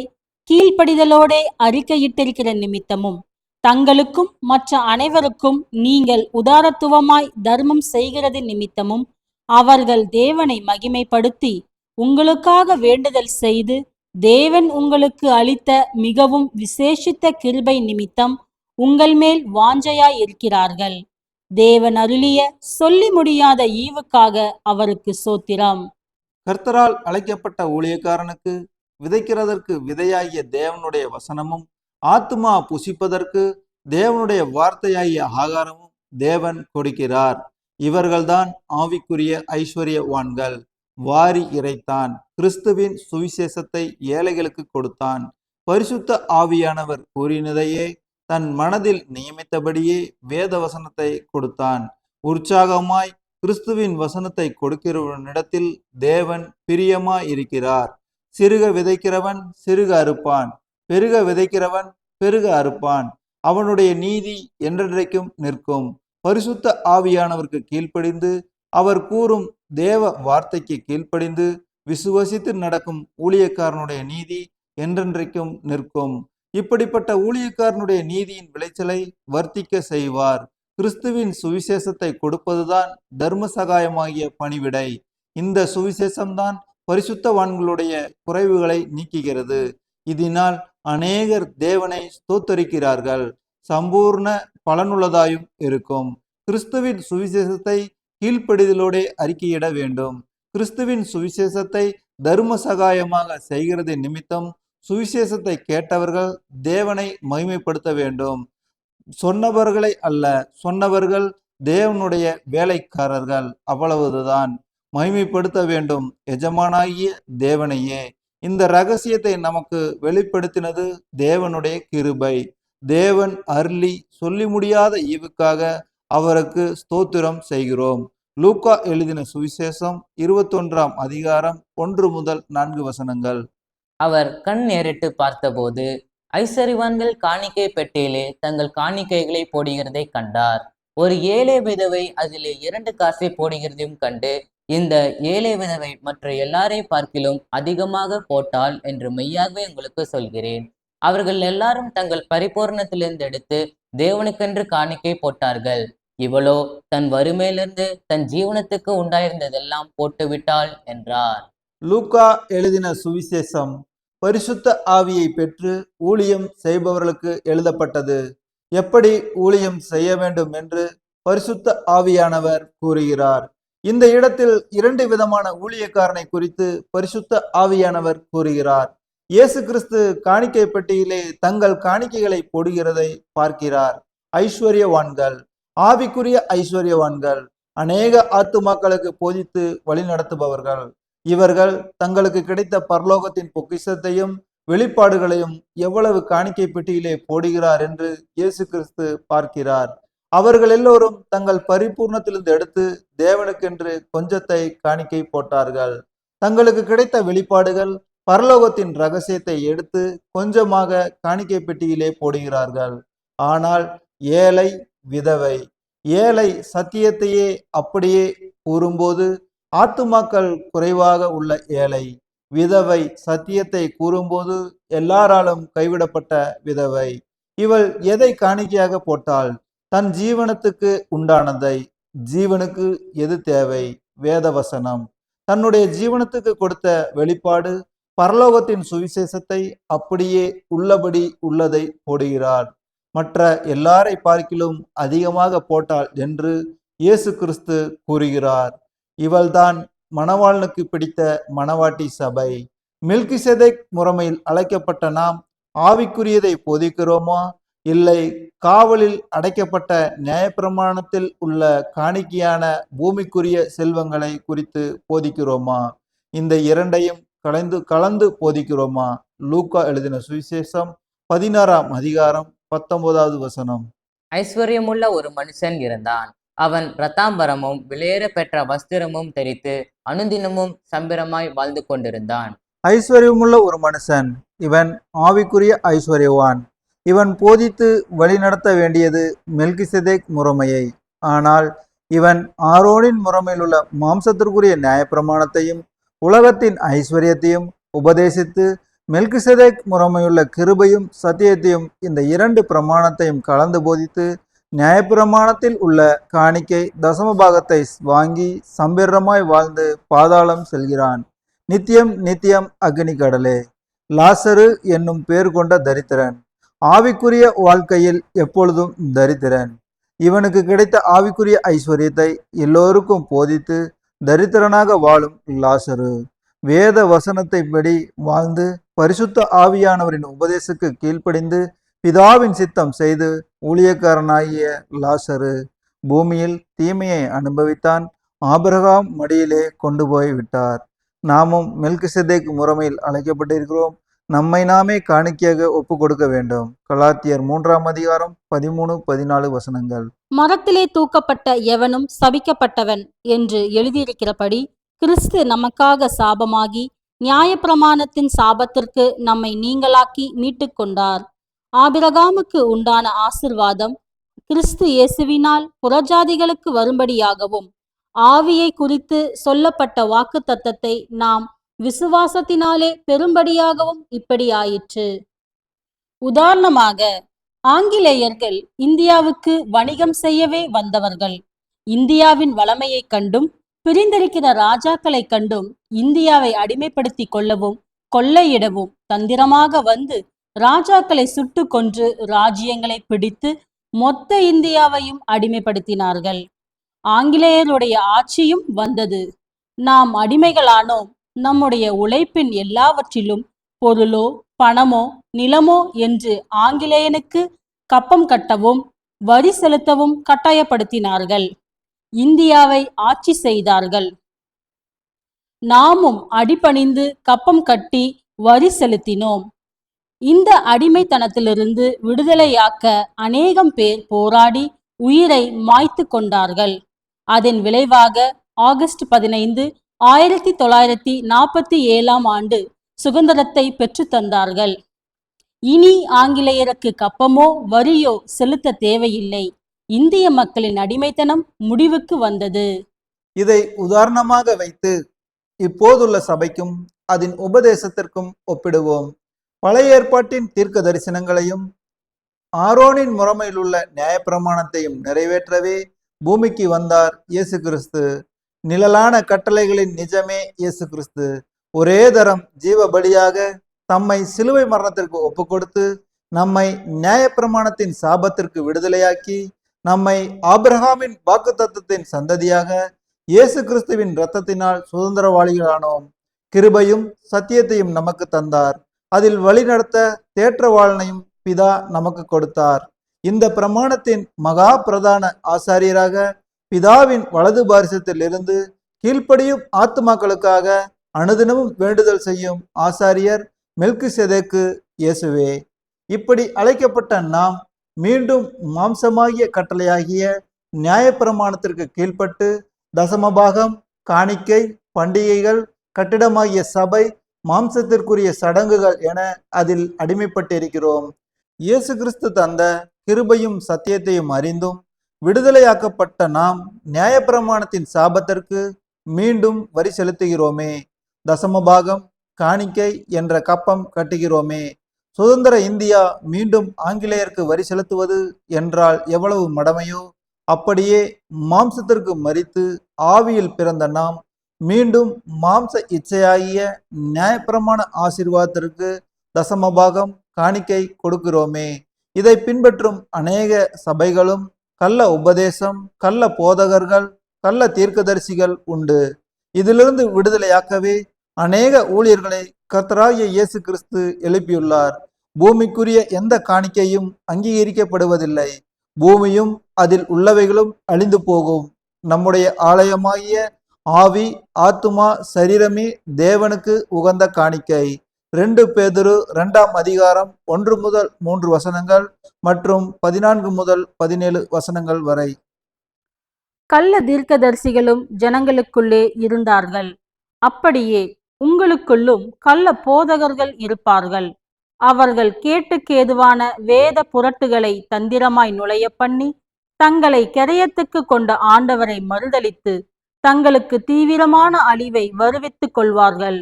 கீழ்ப்படிதலோடே அறிக்கையிட்டிருக்கிற நிமித்தமும் தங்களுக்கும் மற்ற அனைவருக்கும் நீங்கள் உதாரத்துவமாய் தர்மம் செய்கிறது நிமித்தமும் அவர்கள் தேவனை மகிமைப்படுத்தி உங்களுக்காக வேண்டுதல் செய்து தேவன் உங்களுக்கு அளித்த மிகவும் விசேஷித்த கிருபை நிமித்தம் உங்கள் மேல் வாஞ்சையாய் இருக்கிறார்கள். தேவன் அருளிய சொல்லி முடியாத ஈவுக்காக அவருக்கு சோத்திரம். கர்த்தரால் அழைக்கப்பட்ட ஊழியக்காரனுக்கு விதைக்கிறதற்கு விதையாகிய தேவனுடைய வசனமும் ஆத்துமா புசிப்பதற்கு தேவனுடைய வார்த்தையாகிய ஆகாரமும் தேவன் கொடுக்கிறார். இவர்கள்தான் ஆவிக்குரிய ஐஸ்வர்யவான்கள். வாரி இறைத்தான், கிறிஸ்துவின் சுவிசேஷத்தை ஏழைகளுக்கு கொடுத்தான். பரிசுத்த ஆவியானவர் கூறினதையே தன் மனதில் நியமித்தபடியே வேத வசனத்தை கொடுத்தான். உற்சாகமாய் கிறிஸ்துவின் வசனத்தை கொடுக்கிறவனிடத்தில் தேவன் பிரியமாய் இருக்கிறார். சிறுக விதைக்கிறவன் சிறுக அறுப்பான், பெருக விதைக்கிறவன் பெருக அறுப்பான். அவனுடைய நீதி என்றென்றைக்கும் நிற்கும். பரிசுத்த ஆவியானவருக்கு கீழ்ப்படிந்து அவர் கூறும் தேவ வார்த்தைக்கு கீழ்ப்படிந்து விசுவசித்து நடக்கும் ஊழியக்காரனுடைய நீதி என்றென்றைக்கும் நிற்கும். இப்படிப்பட்ட ஊழியக்காரனுடைய நீதியின் விளைச்சலை வர்த்திக்க செய்வார். கிறிஸ்துவின் சுவிசேஷத்தை கொடுப்பதுதான் தர்ம சகாயமாகிய பணிவிடை. இந்த சுவிசேஷம்தான் பரிசுத்தவான்களுடைய குறைவுகளை நீக்குகிறது. இதனால் அநேகர் தேவனை ஸ்தோத்தரிக்கிறார்கள். சம்பூர்ண பலனுள்ளதாயும் இருக்கும். கிறிஸ்துவின் சுவிசேஷத்தை கீழ்ப்படிதலோட அறிக்கையிட வேண்டும். கிறிஸ்துவின் சுவிசேஷத்தை தர்ம சகாயமாக செய்கிறது நிமித்தம் சுவிசேஷத்தை கேட்டவர்கள் தேவனை மகிமைப்படுத்த வேண்டும். சொன்னவர்களை அல்ல, சொன்னவர்கள் தேவனுடைய வேலைக்காரர்கள், அவ்வளவுதான். மகிமைப்படுத்த வேண்டும் எஜமானாகிய தேவனையே. இந்த ரகசியத்தை நமக்கு வெளிப்படுத்தினது தேவனுடைய கிருபை. தேவன் அருளி சொல்லி முடியாத ஈவுக்காக அவருக்கு ஸ்தோத்திரம் செய்கிறோம். லூக்கா எழுதின சுவிசேஷம் 21ஆம் அதிகாரம் 1 முதல் 4 வசனங்கள். அவர் கண் நேரிட்டு பார்த்தபோது ஐஸ்வர்யவான்கள் காணிக்கை பெட்டியிலே தங்கள் காணிக்கைகளை போடுகிறதை கண்டார். ஒரு ஏழை விதவை அதிலே 2 காசை போடுகிறதையும் கண்டு, இந்த ஏழை விதவை மற்ற எல்லாரை பார்க்கிலும் அதிகமாக போட்டாள் என்று மெய்யாகவே உங்களுக்கு சொல்கிறேன். அவர்கள் எல்லாரும் தங்கள் பரிபூர்ணத்திலிருந்து எடுத்து தேவனுக்கென்று காணிக்கை போட்டார்கள். இவளோ தன் வறுமையிலிருந்து தன் ஜீவனத்துக்கு உண்டாயிருந்ததெல்லாம் போட்டுவிட்டாள் என்றார். லூக்கா எழுதின சுவிசேஷம் பரிசுத்த ஆவியை பெற்று ஊழியம் செய்பவர்களுக்கு எழுதப்பட்டது. எப்படி ஊழியம் செய்ய வேண்டும் என்று பரிசுத்த ஆவியானவர் கூறுகிறார். இந்த இடத்தில் 2 விதமான ஊழியக்காரனை குறித்து பரிசுத்த ஆவியானவர் கூறுகிறார். இயேசு கிறிஸ்து காணிக்கை பெட்டியிலே தங்கள் காணிக்கைகளை போடுகிறதை பார்க்கிறார். ஐஸ்வர்யவான்கள், ஆவிக்குரிய ஐஸ்வர்யவான்கள், அநேக ஆத்துமாக்களுக்கு போதித்து வழி நடத்துபவர்கள். இவர்கள் தங்களுக்கு கிடைத்த பரலோகத்தின் பொக்கிஷத்தையும் வெளிப்பாடுகளையும் எவ்வளவு காணிக்கை பெட்டியிலே போடுகிறார் என்று இயேசு கிறிஸ்து பார்க்கிறார். அவர்கள் எல்லோரும் தங்கள் பரிபூர்ணத்திலிருந்து எடுத்து தேவனுக்கென்று கொஞ்சத்தை காணிக்கை போட்டார்கள். தங்களுக்கு கிடைத்த வெளிப்பாடுகள், பரலோகத்தின் ரகசியத்தை எடுத்து கொஞ்சமாக காணிக்கை பெட்டியிலே போடுகிறார்கள். ஆனால் ஏழை விதவை, ஏழை சத்தியத்தையே அப்படியே கூறும்போது ஆத்துமாக்கள் குறைவாக உள்ள ஏழை, விதவை சத்தியத்தை கூறும்போது எல்லாராலும் கைவிடப்பட்ட விதவை. இவள் எதை காணிக்கையாக போட்டாள்? தன் ஜீவனத்துக்கு உண்டானதை. ஜீவனுக்கு எது தேவை? வேதவசனம். தன்னுடைய ஜீவனத்துக்கு கொடுத்த வெளிப்பாடு பரலோகத்தின் சுவிசேஷத்தை அப்படியே உள்ளபடி உள்ளதை போடுகிறாள். மற்ற எல்லாரை பார்க்கிலும் அதிகமாக போட்டாள் என்று இயேசு கிறிஸ்து கூறுகிறார். இவள்தான் மணவாளனுக்கு பிடித்த மணவாட்டி சபை. மெல்கிசேதேக் முறைமையில் அழைக்கப்பட்ட நாம் ஆவிக்குரியதை போதிக்கிறோமா இல்லை காவலில் அடைக்கப்பட்ட நியாயப்பிரமாணத்தில் உள்ள காணிக்கையான பூமிக்குரிய செல்வங்களை குறித்து போதிக்கிறோமா? இந்த இரண்டையும் கலந்து போதிக்கிறோமா? லூக்கா எழுதின சுவிசேஷம் 16ஆம் அதிகாரம் 19வது வசனம். ஐஸ்வர்யமுள்ள ஒரு மனுஷன் இருந்தான். அவன் இரத்தாம்பரமும் விலையேற பெற்ற வஸ்திரமும் தரித்து அனுதினமும் சம்பிரமாய் வாழ்ந்து கொண்டிருந்தான். ஐஸ்வர்யமுள்ள ஒரு மனுஷன், இவன் ஆவிக்குரிய ஐஸ்வர்யவான். இவன் போதித்து வழிநடத்த வேண்டியது மெல்கிசேதேக் முறைமையை. ஆனால் இவன் ஆரோனின் முறைமையிலுள்ள மாம்சத்திற்குரிய நியாயப்பிரமாணத்தையும் உலகத்தின் ஐஸ்வர்யத்தையும் உபதேசித்து மெல்கிசேதேக் முறைமையுள்ள கிருபையும் சத்தியத்தையும் இந்த இரண்டு பிரமாணத்தையும் கலந்து போதித்து நியாயப்பிரமாணத்தில் உள்ள காணிக்கை தசம பாகத்தை வாங்கி சம்பிரமாய் வாழ்ந்து பாதாளம் செல்கிறான். நித்தியம் நித்தியம் அக்னி கடலே. லாசரு என்னும் பேர் கொண்ட தரித்திரன், ஆவிக்குரிய வாழ்க்கையில் எப்பொழுதும் தரித்திரன். இவனுக்கு கிடைத்த ஆவிக்குரிய ஐஸ்வர்யத்தை எல்லோருக்கும் போதித்து தரித்திரனாக வாழும் லாசரு வேத வசனத்தைப்படி வாழ்ந்து பரிசுத்த ஆவியானவரின் உபதேசத்துக்கு கீழ்ப்படிந்து பிதாவின் சித்தம் செய்து ஊழியக்காரனாகிய லாசரு பூமியில் தீமையை அனுபவித்தான். ஆபிரகாம் மடியிலே கொண்டு போய் விட்டார். நாமும் மெல்கிசேதேக் முறைமையில் அழைக்கப்பட்டிருக்கிறோம். நம்மை நாமே காணிக்கையாக ஒப்பு கொடுக்க வேண்டும். கலாத்தியர் 3ஆம் அதிகாரம் 13-14 வசனங்கள். மரத்திலே தூக்கப்பட்ட எவனும் சபிக்கப்பட்டவன் என்று எழுதியிருக்கிறபடி கிறிஸ்து நமக்காக சாபமாகி நியாயப்பிரமாணத்தின் சாபத்திற்கு நம்மை நீங்களாக்கி மீட்டு கொண்டார். ஆபிரகாமுக்கு உண்டான ஆசிர்வாதம் கிறிஸ்து இயேசுவினால் புறஜாதிகளுக்கு வரும்படியாகவும் ஆவியை குறித்து சொல்லப்பட்ட வாக்கு தத்தத்தை நாம் விசுவாசத்தினாலே பெரும்படியாகவும் இப்படி ஆயிற்று. உதாரணமாக, ஆங்கிலேயர்கள் இந்தியாவுக்கு வணிகம் செய்யவே வந்தவர்கள். இந்தியாவின் வளமையைக் கண்டும் பிரிந்திருக்கிற ராஜாக்களைக் கண்டும் இந்தியாவை அடிமைப்படுத்தி கொள்ளவும் கொள்ளையிடவும் தந்திரமாக வந்து ராஜாக்களை சுட்டு கொன்று ராஜ்யங்களை பிடித்து மொத்த இந்தியாவையும் அடிமைப்படுத்தினார்கள். ஆங்கிலேயருடைய ஆட்சியும் வந்தது. நாம் அடிமைகளானோம். நம்முடைய உழைப்பின் எல்லாவற்றிலும் பொருளோ பணமோ நிலமோ என்று ஆங்கிலேயனுக்கு கப்பம் கட்டவும் வரி செலுத்தவும் கட்டாயப்படுத்தினார்கள். இந்தியாவை ஆட்சி செய்தார்கள். நாமும் அடிபணிந்து கப்பம் கட்டி வரி செலுத்தினோம். இந்த அடிமைத்தனத்திலிருந்து விடுதலையாக்க அநேகம் பேர் போராடி உயிரை மாய்த்து கொண்டார்கள். அதன் விளைவாக ஆகஸ்ட் 15, 1947ஆம் ஆண்டு சுதந்திரத்தை பெற்று தந்தார்கள். இனி ஆங்கிலேயருக்கு கப்பமோ வரியோ செலுத்த தேவையில்லை. இந்திய மக்களின் அடிமைத்தனம் முடிவுக்கு வந்தது. இதை உதாரணமாக வைத்து இப்போதுள்ள சபைக்கும் அதன் உபதேசத்திற்கும் ஒப்பிடுவோம். பழைய ஏற்பாட்டின் தீர்க்க தரிசனங்களையும் ஆரோனின் முறைமையிலுள்ள நியாயப்பிரமாணத்தையும் நிறைவேற்றவே பூமிக்கு வந்தார் இயேசு கிறிஸ்து. நிழலான கட்டளைகளின் நிஜமே இயேசு கிறிஸ்து. ஒரே தரம் ஜீவ பலியாக தம்மை சிலுவை மரணத்திற்கு ஒப்பு கொடுத்து நம்மை நியாயப்பிரமாணத்தின் சாபத்திற்கு விடுதலையாக்கி நம்மை ஆபிரகாமின் வாக்குத்தத்தத்தின் சந்ததியாக இயேசு கிறிஸ்துவின் இரத்தத்தினால் சுதந்திரவாளிகளானோம். கிருபையும் சத்தியத்தையும் நமக்கு தந்தார். அதில் வழிநடத்த தேற்றவாளனையும் பிதா நமக்கு கொடுத்தார். இந்த பிரமாணத்தின் மகா பிரதான ஆசாரியராக பிதாவின் வலது பாரிசத்தில் இருந்து கீழ்ப்படியும் ஆத்துமாக்களுக்காக அனுதினமும் வேண்டுதல் செய்யும் ஆசாரியர் மெல்கிசேதேக்கு இயேசுவே. இப்படி அழைக்கப்பட்ட நாம் மீண்டும் மாம்சமாகிய கட்டளையாகிய நியாயப்பிரமாணத்திற்கு கீழ்ப்பட்டு தசமபாகம், காணிக்கை, பண்டிகைகள், கட்டிடமாகிய சபை, மாம்சத்திற்குரிய சடங்குகள் என அதில் அடிமைப்பட்டிருக்கிறோம். இயேசு கிறிஸ்து தந்த கிருபையும் சத்தியத்தையும் அறிந்தும் விடுதலையாக்கப்பட்ட நாம் நியாயப்பிரமாணத்தின் சாபத்திற்கு மீண்டும் வரி செலுத்துகிறோமே. தசமபாகம், காணிக்கை என்ற கப்பம் கட்டுகிறோமே. சுதந்திர இந்தியா மீண்டும் ஆங்கிலேயருக்கு வரி செலுத்துவது என்றால் எவ்வளவு மடமையோ, அப்படியே மாம்சத்திற்கு மரித்து ஆவியில் பிறந்த நாம் மீண்டும் மாம்ச இச்சையாகிய நியாயப்பிரமாண ஆசீர்வாதத்திற்கு தசமபாகம், காணிக்கை கொடுக்கிறோமே. இதை பின்பற்றும் அநேக சபைகளும் கள்ள உபதேசம், கள்ள போதகர்கள், கள்ள தீர்க்கதரிசிகள் உண்டு. இதிலிருந்து விடுதலையாக்கவே அநேக ஊழியர்களை கர்த்தராகிய இயேசு கிறிஸ்து எழுப்பியுள்ளார். பூமிக்குரிய எந்த காணிக்கையும் அங்கீகரிக்கப்படுவதில்லை. பூமியும் அதில் உள்ளவைகளும் அழிந்து போகும். நம்முடைய ஆலயமாகிய ஆவி, ஆத்துமா, சரீரமே தேவனுக்கு உகந்த காணிக்கை. 2 பேதுரு 2ஆம் அதிகாரம் 1 முதல் 3 வசனங்கள் மற்றும் 14 முதல் 17 வசனங்கள் வரை. கள்ள தீர்க்கதரிசிகளும் ஜனங்களுக்குள்ளே இருந்தார்கள். அப்படியே உங்களுக்குள்ளும் கள்ள போதகர்கள் இருப்பார்கள். அவர்கள் கேட்டுக்கேதுவான வேத புரட்டுகளை தந்திரமாய் நுழைய பண்ணி தங்களை கரையத்துக்கு கொண்ட ஆண்டவரை மறுதலித்து தங்களுக்கு தீவிரமான அழிவை வருவித்துக் கொள்வார்கள்.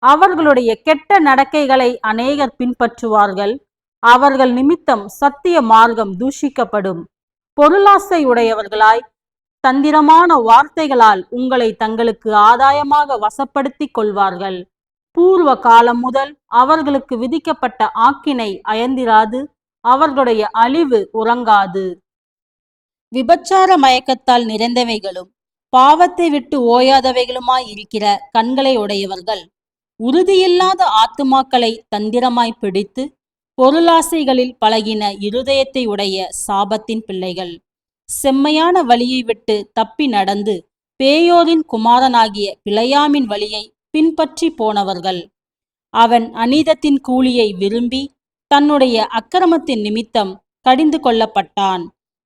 அவர்களுடைய கெட்ட நடக்கைகளை அநேகர் பின்பற்றுவார்கள். அவர்கள் நிமித்தம் சத்திய மார்க்கம் தூஷிக்கப்படும். பொருளாசை உடையவர்களாய் தந்திரமான வார்த்தைகளால் உங்களை தங்களுக்கு ஆதாயமாக வசப்படுத்திக் கொள்வார்கள். பூர்வ காலம் முதல் அவர்களுக்கு விதிக்கப்பட்ட ஆக்கினை அயர்ந்திராது, அவர்களுடைய அழிவு உறங்காது. விபச்சார மயக்கத்தால் நிறைந்தவைகளும் பாவத்தை விட்டு ஓயாதவைகளுமாய் இருக்கிற கண்களை உடையவர்கள் உறுதியில்லாத ஆத்துமாக்களை தந்திரமாய் பிடித்து பொருளாசைகளில் பழகின இருதயத்தை உடைய சாபத்தின் பிள்ளைகள். செம்மையான வழியை விட்டு தப்பி நடந்து பேயோரின் குமாரனாகிய பிழையாமின் வழியை பின்பற்றி போனவர்கள். அவன் அநீதத்தின் கூலியை விரும்பி தன்னுடைய அக்கிரமத்தின் நிமித்தம் கடிந்து கொள்ளப்பட்டான்.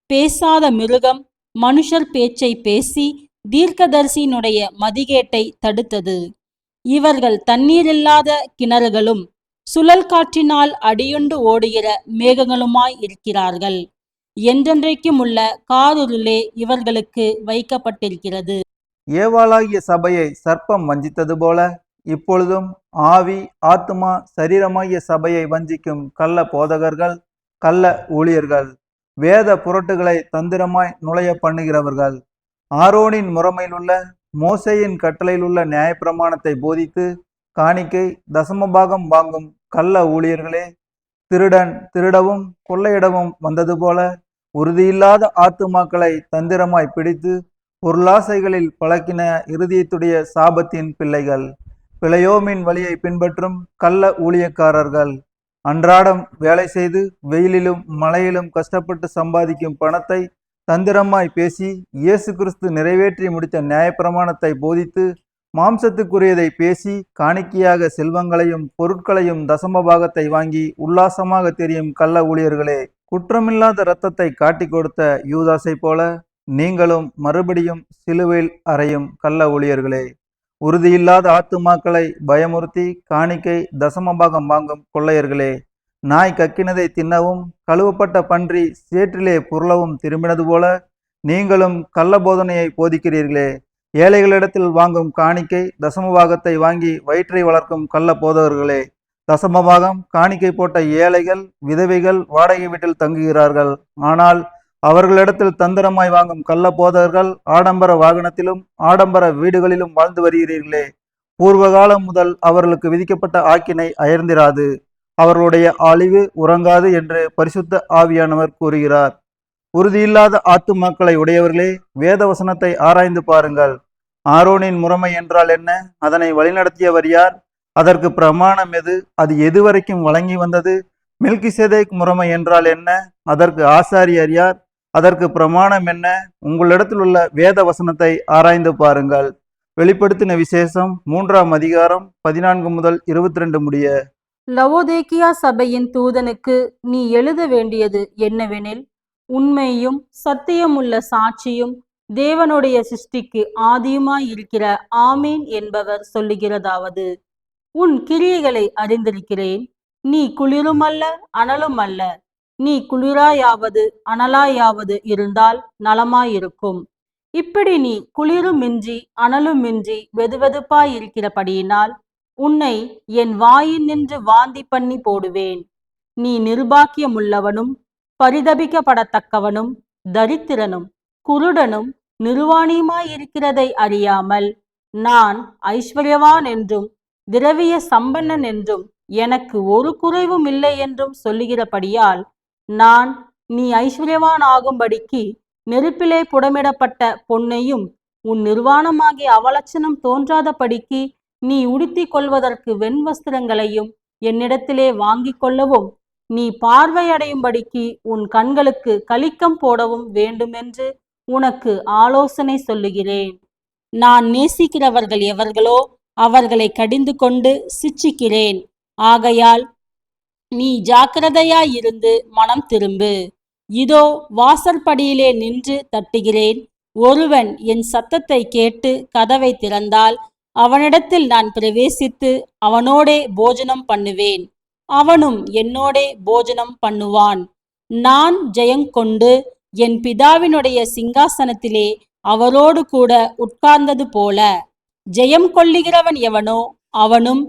பேசாத மிருகம் மனுஷர் பேச்சை பேசி தீர்க்கதரிசியினுடைய மதிகேட்டை தடுத்தது. இவர்கள் தண்ணீரில்லாத கிணறுகளும் சுழல் காற்றினால் அடியுண்டு ஓடுகிற மேகங்களுமாய் இருக்கிறார்கள். என்றென்றைக்கும் உள்ள காரிருளே இவர்களுக்கு வைக்கப்பட்டிருக்கிறது. ஏவாளாகிய சபையை சர்ப்பம் வஞ்சித்தது போல இப்பொழுதும் ஆவி, ஆத்துமா, சரீரமாகிய சபையை வஞ்சிக்கும் கள்ள போதகர்கள், கள்ள ஊழியர்கள், வேத புரட்டுகளை தந்திரமாய் நுழைய பண்ணுகிறவர்கள், ஆரோனின் முறைமையிலுள்ள மோசேயின் கட்டளையிலுள்ள நியாயப்பிரமாணத்தை போதித்து காணிக்கை தசமபாகம் வாங்கும் கள்ள ஊழியர்களே, திருடன் திருடவும் கொள்ளையிடவும் வந்தது போல உறுதியில்லாத ஆத்துமாக்களை தந்திரமாய் பிடித்து பொருளாசைகளில் பழக்கின இருதயத்துடைய சாபத்தின் பிள்ளைகள். பிழையோமின் வழியை பின்பற்றும் கள்ள ஊழியக்காரர்கள் அன்றாடம் வேலை செய்து வெயிலிலும் மழையிலும் கஷ்டப்பட்டு சம்பாதிக்கும் பணத்தை தந்திரமாய் பேசி இயேசு கிறிஸ்து நிறைவேற்றி முடித்த நியாயப்பிரமாணத்தை போதித்து மாம்சத்துக்குரியதை பேசி காணிக்கையாக செல்வங்களையும் பொருட்களையும் தசமபாகத்தை வாங்கி உல்லாசமாக தெரியும் கள்ள ஊழியர்களே, குற்றமில்லாத இரத்தத்தை காட்டி கொடுத்த யூதாசை போல நீங்களும் மறுபடியும் சிலுவையில் அறையும் கள்ள ஊழியர்களே, உறுதியில்லாத ஆத்துமாக்களை பயமுறுத்தி காணிக்கை தசமபாகம் வாங்கும் கொள்ளையர்களே, நாய் கக்கினதை தின்னவும் கழுவப்பட்ட பன்றி சேற்றிலே புரளவும் திரும்பினது போல நீங்களும் கள்ள போதனையை போதிக்கிறீர்களே, ஏழைகளிடத்தில் வாங்கும் காணிக்கை தசமபாகத்தை வாங்கி வயிற்றை வளர்க்கும் கள்ள போதகர்களே, தசமபாகம் காணிக்கை போட்ட ஏழைகள் விதவைகள் வாடகை வீட்டில் தங்குகிறார்கள். ஆனால் அவர்களிடத்தில் தந்திரமாய் வாங்கும் கள்ள போதகர்கள் ஆடம்பர வாகனத்திலும் ஆடம்பர வீடுகளிலும் வாழ்ந்து வருகிறீர்களே, பூர்வகாலம் முதல் அவர்களுக்கு விதிக்கப்பட்ட ஆக்கினை அயர்ந்திராது, அவர்களுடைய அழிவு உறங்காது என்று பரிசுத்த ஆவியானவர் கூறுகிறார். உறுதியில்லாத ஆத்துமாக்களை உடையவர்களே, வேத வசனத்தை ஆராய்ந்து பாருங்கள். ஆரோனின் முறைமை என்றால் என்ன? அதனை வழிநடத்தியவர் யார்? அதற்கு பிரமாணம் எது? அது எதுவரைக்கும் வழங்கி வந்தது? மெல்கிசேதேக் முறைமை என்றால் என்ன? அதற்கு ஆசாரியர் யார்? அதற்கு பிரமாணம் என்ன? உங்களிடத்தில் உள்ள வேத வசனத்தை ஆராய்ந்து பாருங்கள். வெளிப்படுத்தின விசேஷம் 3ஆம் அதிகாரம் 14 முதல் 22 முடிய. லவோதேக்கியா சபையின் தூதனுக்கு நீ எழுத வேண்டியது என்னவெனில், உண்மையும் சத்தியமுள்ள சாட்சியும் தேவனுடைய சிருஷ்டிக்கு ஆதியுமாய் இருக்கிற ஆமேன் என்பவர் சொல்லுகிறதாவது, உன் கிரியைகளை அறிந்திருக்கிறேன். நீ குளிரும் அல்ல அனலும் அல்ல. நீ குளிராயாவது அனலாயாவது இருந்தால் நலமாயிருக்கும். இப்படி நீ குளிருமின்றி அனலுமின்றி வெதுவெதுப்பாய் இருக்கிறபடியினால் உன்னை என் வாயின் நின்று வாந்தி பண்ணி போடுவேன். நீ நிர்பாக்கியமுள்ளவனும் பரிதபிக்கப்படத்தக்கவனும் தரித்திரனும் குருடனும் நிர்வாணியுமாயிருக்கிறதை அறியாமல் நான் ஐஸ்வர்யவான் என்றும் திரவிய சம்பன்னன் என்றும் எனக்கு ஒரு குறைவும் இல்லை என்றும் சொல்லுகிறபடியால் நான் நீ ஐஸ்வர்யவான் ஆகும்படிக்கு நெருப்பிலே புடமிடப்பட்ட பொன்னையும் உன் நிர்வாணமாகிய அவலட்சணம் தோன்றாதபடிக்கு நீ உடுத்திக் கொள்வதற்கு வெண்வஸ்திரங்களையும் என்னிடத்திலே வாங்கிக் கொள்ளவும் நீ பார்வையடையும்படிக்கு உன் கண்களுக்கு கலிக்கம் போடவும் வேண்டுமென்று உனக்கு ஆலோசனை சொல்லுகிறேன். நான் நேசிக்கிறவர்கள் எவர்களோ அவர்களை கடிந்து கொண்டு சிட்சிக்கிறேன். ஆகையால் நீ ஜாக்கிரதையாயிருந்து மனம் திரும்பு. இதோ வாசற்படியிலே நின்று தட்டுகிறேன். ஒருவன் என் சத்தத்தை கேட்டு கதவை திறந்தால் அவனிடத்தில் நான் பிரவேசித்து அவனோடே போஜனம் பண்ணுவேன், அவனும் என்னோடே போஜனம் பண்ணுவான். நான் ஜெயங்கொண்டு என் பிதாவினுடைய சிங்காசனத்திலே அவரோடு கூட உட்கார்ந்தது போல ஜெயம் கொள்ளுகிறவன் எவனோ அவனும்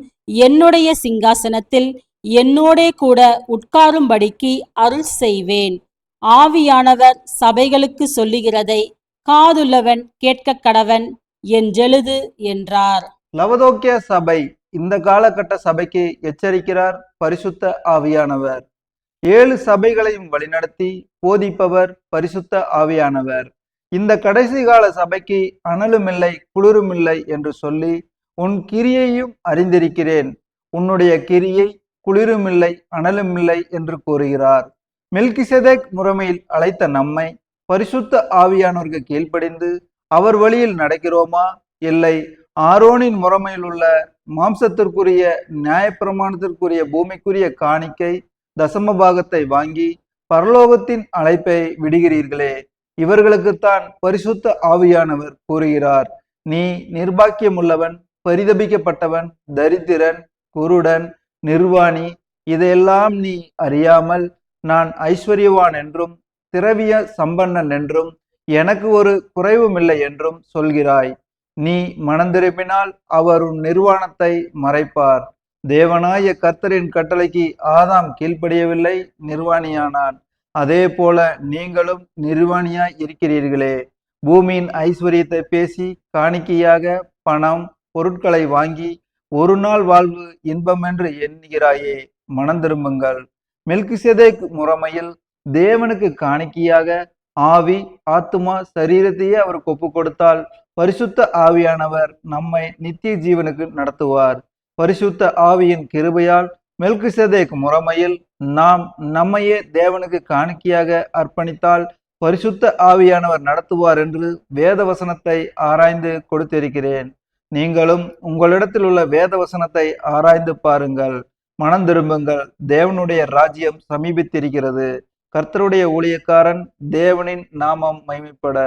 என்னுடைய சிங்காசனத்தில் என்னோடே கூட உட்காரும்படிக்கு அருள் செய்வேன். ஆவியானவர் சபைகளுக்கு சொல்லுகிறதை காதுள்ளவன் கேட்க கடவன் என்றெழுது என்றார். லவோதிக்கேயா சபை இந்த காலகட்ட சபைக்கு எச்சரிக்கிறார் பரிசுத்த ஆவியானவர். 7 சபைகளையும் வழிநடத்தி போதிப்பவர் பரிசுத்த ஆவியானவர். இந்த கடைசி கால சபைக்கு அனலுமில்லை குளிருமில்லை என்று சொல்லி, உன் கிரியையும் அறிந்திருக்கிறேன், உன்னுடைய கிரியை குளிருமில்லை அனலுமில்லை என்று கூறுகிறார். மெல்கிசேதேக் முறைமையில் அழைத்த நம்மை பரிசுத்த ஆவியானவருக்கு கீழ்ப்படிந்து அவர் வழியில் நடக்கிறோமா, இல்லை ஆரோனின் முறைமையில் உள்ள மாம்சத்திற்குரிய நியாயப்பிரமாணத்திற்குரிய பூமிக்குரிய காணிக்கை தசம பாகத்தை வாங்கி பரலோகத்தின் அழைப்பை விடுகிறீர்களே? இவர்களுக்குத்தான் பரிசுத்த ஆவியானவர் கூறுகிறார், நீ நிர்பாக்கியமுள்ளவன், பரிதபிக்கப்பட்டவன், தரித்திரன், குருடன், நிர்வாணி, இதையெல்லாம் நீ அறியாமல் நான் ஐஸ்வர்யவான் என்றும் திரவிய சம்பன்னன் என்றும் எனக்கு ஒரு குறைவுமில்லை என்றும் சொல்கிறாய். நீ மனந்திரும்பினால் அவர் உன் நிர்வாணத்தை மறைப்பார். தேவனாய கர்த்தரின் கட்டளைக்கு ஆதாம் கீழ்ப்படியவில்லை, நிர்வாணியானான். அதே போல நீங்களும் நிர்வாணியாய் இருக்கிறீர்களே. பூமியின் ஐஸ்வர்யத்தை பேசி காணிக்கையாக பணம் பொருட்களை வாங்கி ஒரு நாள் வாழ்வு இன்பமென்று எண்ணுகிறாயே, மனந்திரும்புங்கள். மெல்கிசேதேக் முறைமையில் தேவனுக்கு காணிக்கையாக ஆவி ஆத்துமா சரீரத்தையே அவருக்கு ஒப்பு கொடுத்தால் பரிசுத்த ஆவியானவர் நம்மை நித்திய ஜீவனுக்கு நடத்துவார். பரிசுத்த ஆவியின் கிருபையால் மெல்கிசேதேக் முறைமையில் நாம் நம்மையே தேவனுக்கு காணிக்கையாக அர்ப்பணித்தால் பரிசுத்த ஆவியானவர் நடத்துவார் என்று வேத வசனத்தை ஆராய்ந்து கொடுத்திருக்கிறேன். நீங்களும் உங்களிடத்தில் உள்ள வேத வசனத்தை ஆராய்ந்து பாருங்கள். மனம் திரும்புங்கள், தேவனுடைய ராஜ்யம் சமீபித்திருக்கிறது. கர்த்தருடைய ஊழியக்காரன் தேவனின் நாமம் மகிமைப்பட.